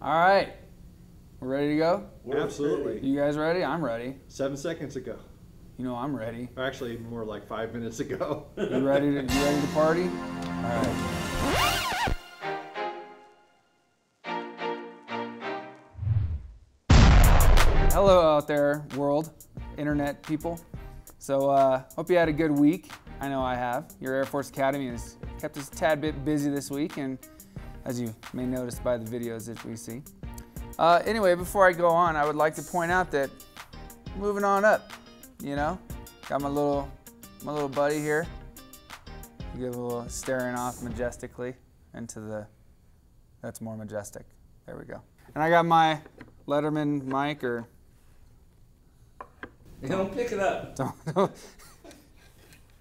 All right, we're ready to go? Absolutely. You guys ready? I'm ready. 7 seconds ago. You know I'm ready. Or actually, more like 5 minutes ago. You ready to party? All right. Hello out there, world, internet people. So hope you had a good week. I know I have. Your Air Force Academy has kept us a tad bit busy this week, and as you may notice by the videos that we see. Anyway, before I go on, I would like to point out that moving on up, you know, got my little buddy here. Give a little staring off majestically into the, that's more majestic. There we go. And I got my Letterman mic, or don't pick it up. Don't.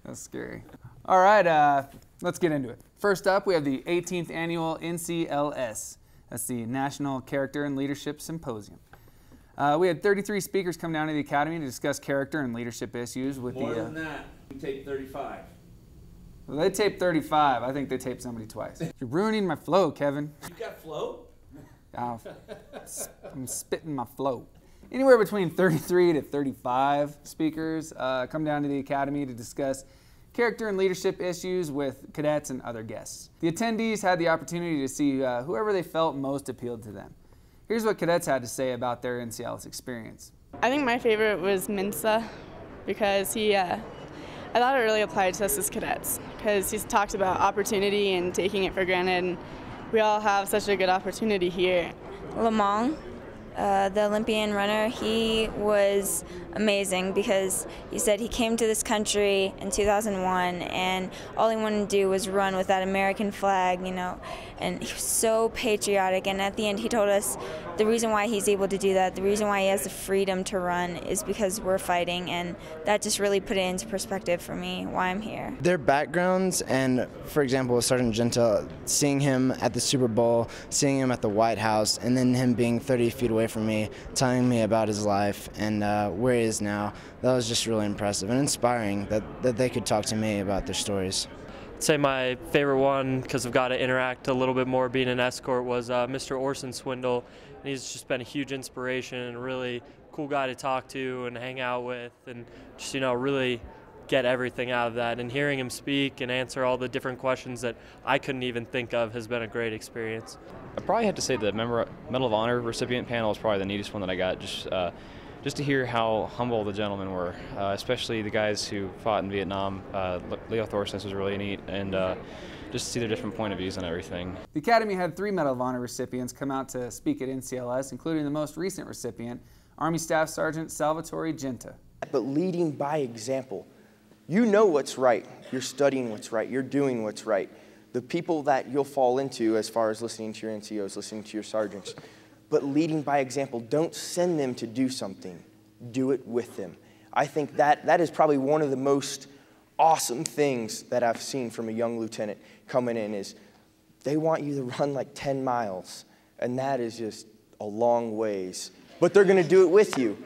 That's scary. All right, let's get into it. First up, we have the 18th annual NCLS. That's the National Character and Leadership Symposium. We had 33 speakers come down to the Academy to discuss character and leadership issues with More than that, we taped 35. Well, they taped 35. I think they taped somebody twice. You're ruining my flow, Kevin. You got flow? I'm spitting my flow. Anywhere between 33 to 35 speakers come down to the Academy to discuss character and leadership issues with cadets and other guests. The attendees had the opportunity to see whoever they felt most appealed to them. Here's what cadets had to say about their NCLS experience. I think my favorite was Mensa because I thought it really applied to us as cadets because he's talked about opportunity and taking it for granted, and we all have such a good opportunity here. Lamong, the Olympian runner, he was amazing because he said he came to this country in 2001 and all he wanted to do was run with that American flag, you know, and he was so patriotic, and at the end he told us the reason why he's able to do that, the reason why he has the freedom to run is because we're fighting, and that just really put it into perspective for me why I'm here. Their backgrounds, and for example with Sergeant Genta, seeing him at the Super Bowl, seeing him at the White House, and then him being 30 feet away from me, telling me about his life and where he is now, that was just really impressive and inspiring that they could talk to me about their stories. I'd say my favorite one, because I've got to interact a little bit more being an escort, was Mr. Orson Swindle. And he's just been a huge inspiration and a really cool guy to talk to and hang out with, and just, you know, really get everything out of that. And hearing him speak and answer all the different questions that I couldn't even think of has been a great experience. I probably have to say the Medal of Honor recipient panel is probably the neatest one that I got. Just to hear how humble the gentlemen were, especially the guys who fought in Vietnam. Leo Thorsness was really neat, and just to see their different point of views on everything. The Academy had 3 Medal of Honor recipients come out to speak at NCLS, including the most recent recipient, Army Staff Sergeant Salvatore Genta. But leading by example. You know what's right. You're studying what's right. You're doing what's right. The people that you'll fall into as far as listening to your NCOs, listening to your sergeants, but leading by example. Don't send them to do something. Do it with them. I think that is probably one of the most awesome things that I've seen from a young lieutenant coming in is they want you to run like 10 miles, and that is just a long ways. But they're going to do it with you.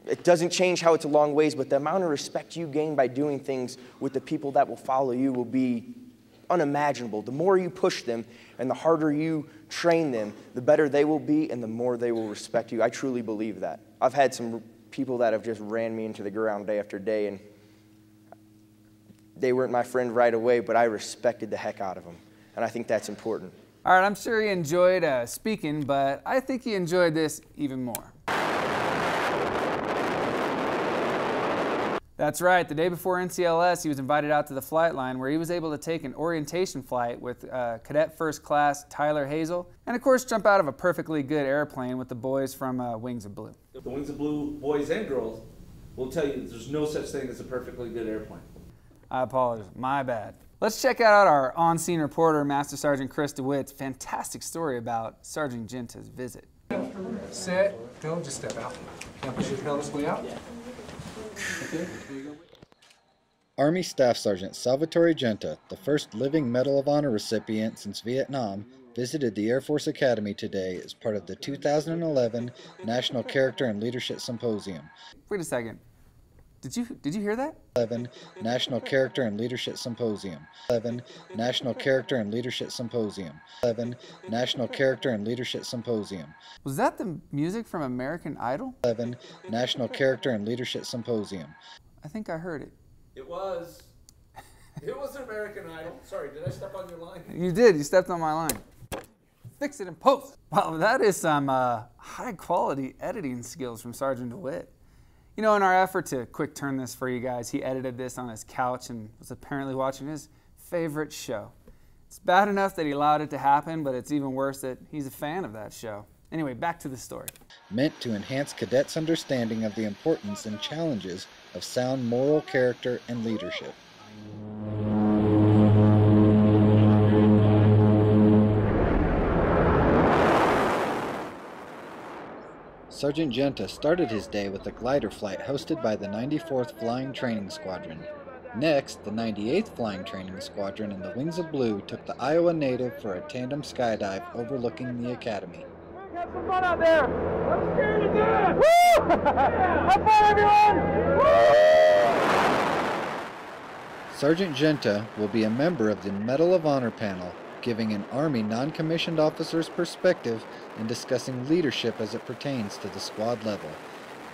It doesn't change how it's a long ways, but the amount of respect you gain by doing things with the people that will follow you will be unimaginable. The more you push them and the harder you train them, the better they will be and the more they will respect you. I truly believe that. I've had some people that have just ran me into the ground day after day, and they weren't my friend right away, but I respected the heck out of them, and I think that's important. All right, I'm sure he enjoyed speaking, but I think he enjoyed this even more. That's right, the day before NCLS, he was invited out to the flight line where he was able to take an orientation flight with Cadet First Class Tyler Hazel, and of course jump out of a perfectly good airplane with the boys from Wings of Blue. The Wings of Blue boys and girls will tell you there's no such thing as a perfectly good airplane. I apologize, my bad. Let's check out our on-scene reporter, Master Sergeant Chris DeWitt's fantastic story about Sergeant Genta's visit. Set, go, just step out. Now push your pelvis way out. Okay, there you go. Army Staff Sergeant Salvatore Genta, the first living Medal of Honor recipient since Vietnam, visited the Air Force Academy today as part of the 2011 National Character and Leadership Symposium. Wait a second. Did you hear that? 11. National Character and Leadership Symposium. 11. National Character and Leadership Symposium. 11. National Character and Leadership Symposium. Was that the music from American Idol? 11. National Character and Leadership Symposium. I think I heard it. It was American Idol. Sorry, did I step on your line? You did. You stepped on my line. Fix it in post. Wow, that is some high-quality editing skills from Sergeant DeWitt. You know, in our effort to quick turn this for you guys, he edited this on his couch and was apparently watching his favorite show. It's bad enough that he allowed it to happen, but it's even worse that he's a fan of that show. Anyway, back to the story. Meant to enhance cadets' understanding of the importance and challenges of sound moral character and leadership. Sergeant Genta started his day with a glider flight hosted by the 94th Flying Training Squadron. Next, the 98th Flying Training Squadron and the Wings of Blue took the Iowa Native for a tandem skydive overlooking the academy. Have some fun out there! I'm scared to death! Woo! Have fun, everyone! Woo! Sergeant Genta will be a member of the Medal of Honor panel, giving an Army non-commissioned officer's perspective and discussing leadership as it pertains to the squad level.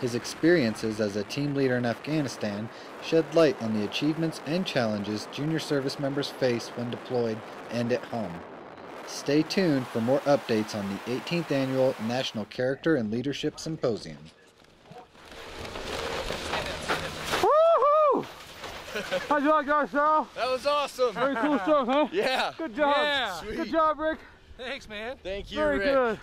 His experiences as a team leader in Afghanistan shed light on the achievements and challenges junior service members face when deployed and at home. Stay tuned for more updates on the 18th Annual National Character and Leadership Symposium. Woohoo! How'd you like that, Cheryl? That was awesome. Very cool stuff, huh? Yeah. Good job. Yeah. Good job, Rick. Thanks, man. Thank you, Very Rick. good.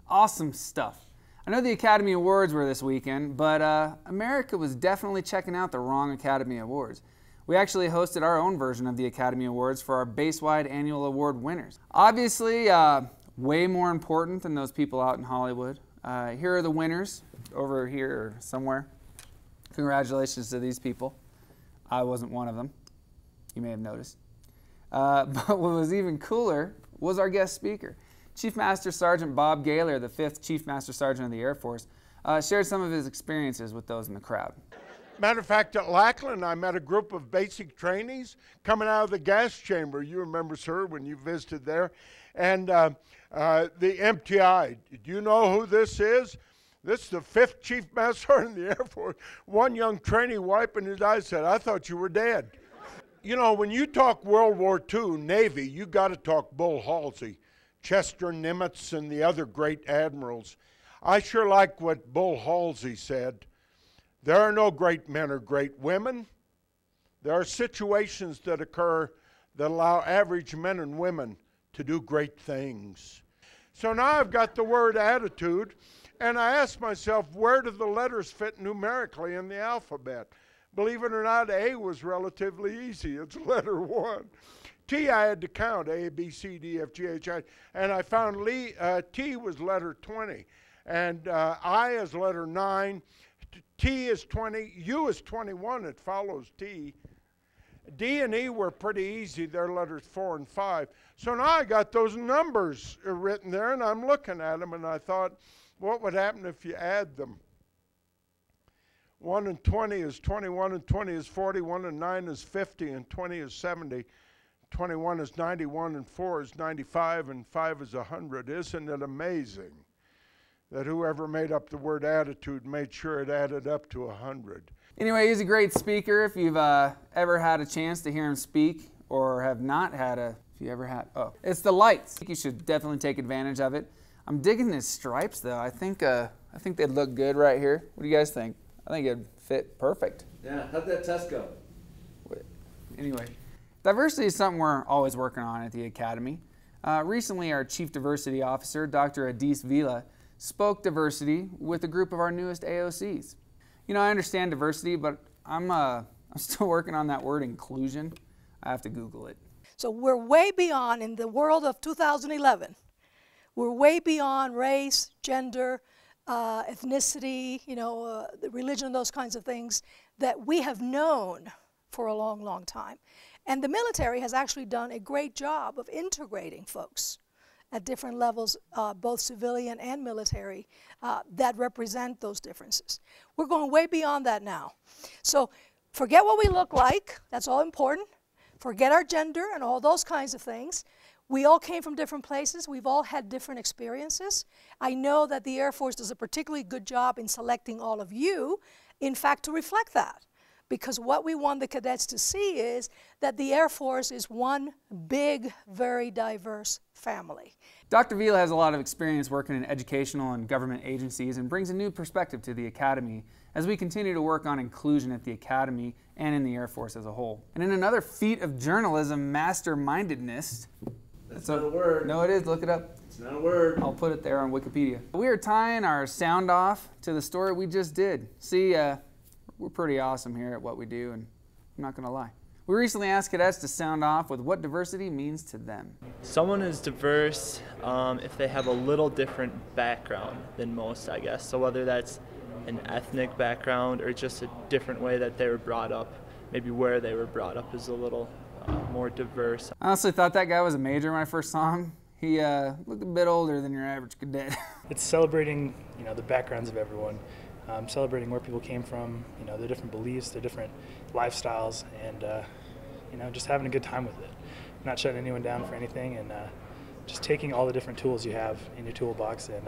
Awesome stuff. I know the Academy Awards were this weekend, but America was definitely checking out the wrong Academy Awards. We actually hosted our own version of the Academy Awards for our base-wide annual award winners. Obviously, way more important than those people out in Hollywood. Here are the winners, over here or somewhere. Congratulations to these people. I wasn't one of them. You may have noticed. But what was even cooler was our guest speaker. Chief Master Sergeant Bob Gaylor, the 5th Chief Master Sergeant of the Air Force, shared some of his experiences with those in the crowd. Matter of fact, at Lackland, I met a group of basic trainees coming out of the gas chamber. You remember, sir, when you visited there. And the MTI, do you know who this is? This is the 5th Chief Master Sergeant in the Air Force. One young trainee wiping his eyes said, "I thought you were dead." You know, when you talk World War II Navy, you got to talk Bull Halsey, Chester Nimitz, and the other great admirals. I sure like what Bull Halsey said. There are no great men or great women. There are situations that occur that allow average men and women to do great things. So now I've got the word attitude, and I ask myself, where do the letters fit numerically in the alphabet? Believe it or not, A was relatively easy. It's letter 1. T I had to count, A, B, C, D, F, G, H, I, and I found T was letter 20, and I is letter 9, T is 20, U is 21, it follows T. D and E were pretty easy, they're letters 4 and 5. So now I got those numbers written there, and I'm looking at them, and I thought, what would happen if you add them? 1 and 20 is 21, and 20 is 40, 1 and 9 is 50, and 20 is 70. 21 is 91, and 4 is 95, and 5 is 100. Isn't it amazing that whoever made up the word attitude made sure it added up to 100? Anyway, he's a great speaker. If you've ever had a chance to hear him speak, or have not had it's the lights. You should definitely take advantage of it. I'm digging his stripes, though. I think they'd look good right here. What do you guys think? I think it'd fit perfect. Yeah, how'd that test go? Anyway, diversity is something we're always working on at the Academy. Recently, our Chief Diversity Officer, Dr. Adis Vila, spoke diversity with a group of our newest AOCs. You know, I understand diversity, but I'm still working on that word inclusion. I have to Google it. So we're way beyond, in the world of 2011, we're way beyond race, gender, ethnicity, the religion, those kinds of things that we have known for a long, long time. And the military has actually done a great job of integrating folks at different levels, both civilian and military, that represent those differences. We're going way beyond that now. So forget what we look like. That's all important. Forget our gender and all those kinds of things. We all came from different places. We've all had different experiences. I know that the Air Force does a particularly good job in selecting all of you, in fact, to reflect that. Because what we want the cadets to see is that the Air Force is one big, very diverse family. Dr. Vila has a lot of experience working in educational and government agencies and brings a new perspective to the Academy as we continue to work on inclusion at the Academy and in the Air Force as a whole. And in another feat of journalism, mindedness. That's not a word. No, it is. Look it up. It's not a word. I'll put it there on Wikipedia. We are tying our sound off to the story we just did. See, we're pretty awesome here at what we do, and I'm not going to lie. We recently asked cadets to sound off with what diversity means to them. Someone is diverse if they have a little different background than most, I guess. So whether that's an ethnic background or just a different way that they were brought up, maybe where they were brought up is a little more diverse. I honestly thought that guy was a major when I first saw him. He looked a bit older than your average cadet. It's celebrating, the backgrounds of everyone, celebrating where people came from, their different beliefs, their different lifestyles, and just having a good time with it. Not shutting anyone down for anything, and just taking all the different tools you have in your toolbox and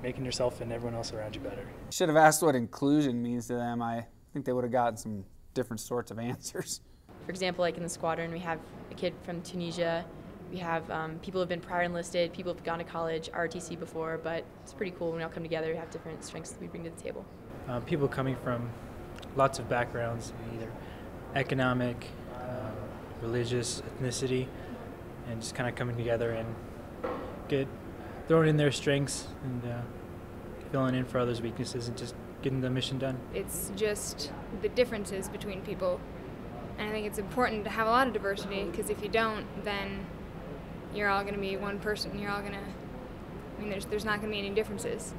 making yourself and everyone else around you better. Should have asked what inclusion means to them. I think they would have gotten some different sorts of answers. For example, like in the squadron, we have a kid from Tunisia. We have people who have been prior enlisted, people who have gone to college, ROTC before, but it's pretty cool when we all come together. We have different strengths that we bring to the table. People coming from lots of backgrounds, either economic, religious, ethnicity, and just kind of coming together and throwing in their strengths and filling in for others' weaknesses and just getting the mission done. It's just the differences between people. And I think it's important to have a lot of diversity, because if you don't, then you're all going to be one person. You're all going to, there's not going to be any differences.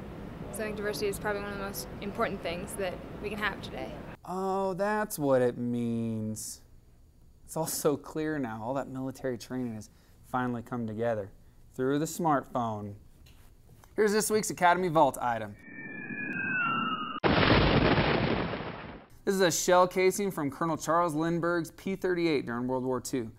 So I think diversity is probably one of the most important things that we can have today. Oh, that's what it means. It's all so clear now. All that military training has finally come together through the smartphone. Here's this week's Academy Vault item. This is a shell casing from Colonel Charles Lindbergh's P-38 during World War II.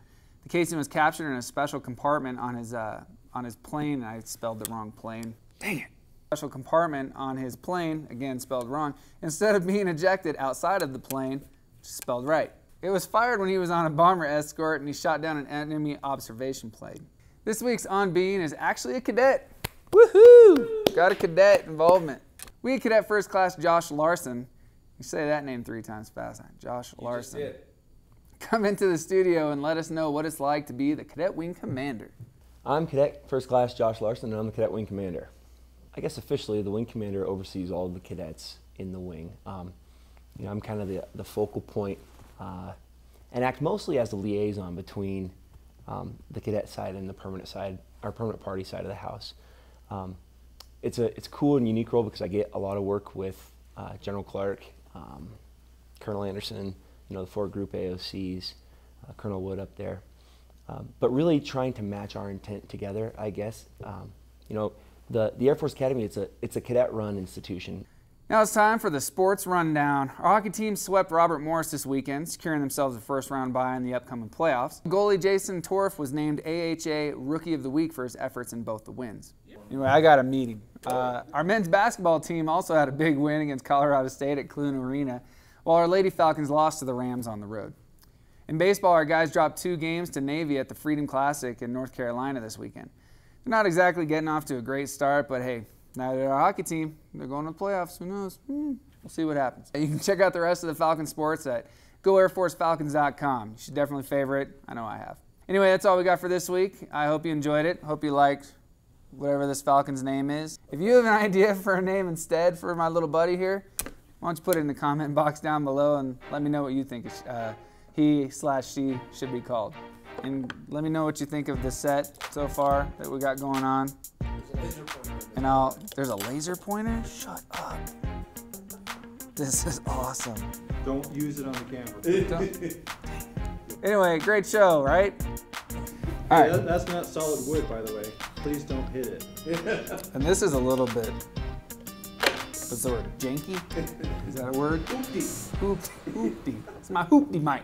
The casing was captured in a special compartment on his plane, and I spelled the wrong plane. Dang it. Special compartment on his plane, again spelled wrong, instead of being ejected outside of the plane, spelled right. It was fired when he was on a bomber escort and he shot down an enemy observation plane. This week's On Being is actually a cadet. Woohoo! Got a cadet involvement. We had Cadet First Class Josh Larson. You say that name 3 times fast. Josh Larson. You just did. Come into the studio and let us know what it's like to be the Cadet Wing Commander. I'm Cadet First Class Josh Larson, and I'm the Cadet Wing Commander. I guess officially the Wing Commander oversees all of the cadets in the wing. I'm kind of the focal point and act mostly as the liaison between the cadet side and the permanent side, our permanent party side of the house. It's a cool and unique role because I get a lot of work with General Clark, Colonel Anderson, the 4 Group AOCs, Colonel Wood up there. But really trying to match our intent together, I guess. The Air Force Academy, it's a cadet-run institution. Now it's time for the sports rundown. Our hockey team swept Robert Morris this weekend, securing themselves a first-round bye in the upcoming playoffs. Goalie Jason Torf was named AHA Rookie of the Week for his efforts in both the wins. Anyway, I got a meeting. Our men's basketball team also had a big win against Colorado State at Clune Arena, while our Lady Falcons lost to the Rams on the road. In baseball, our guys dropped 2 games to Navy at the Freedom Classic in North Carolina this weekend. They're not exactly getting off to a great start, but hey, now they're our hockey team. They're going to the playoffs. Who knows? We'll see what happens. You can check out the rest of the Falcon sports at goairforcefalcons.com. You should definitely favorite it. I know I have. Anyway, that's all we got for this week. I hope you enjoyed it. Hope you liked whatever this Falcon's name is. If you have an idea for a name instead for my little buddy here, why don't you put it in the comment box down below and let me know what you think he/she should be called. And let me know what you think of the set so far that we got going on. And there's a laser pointer? Shut up. This is awesome. Don't use it on the camera. Anyway, great show, right? All right. That's not solid wood, by the way. Please don't hit it. And this is a little bit, what's the word, janky? Is that a word? Hoopty. Hoopty. It's my hoopty mic.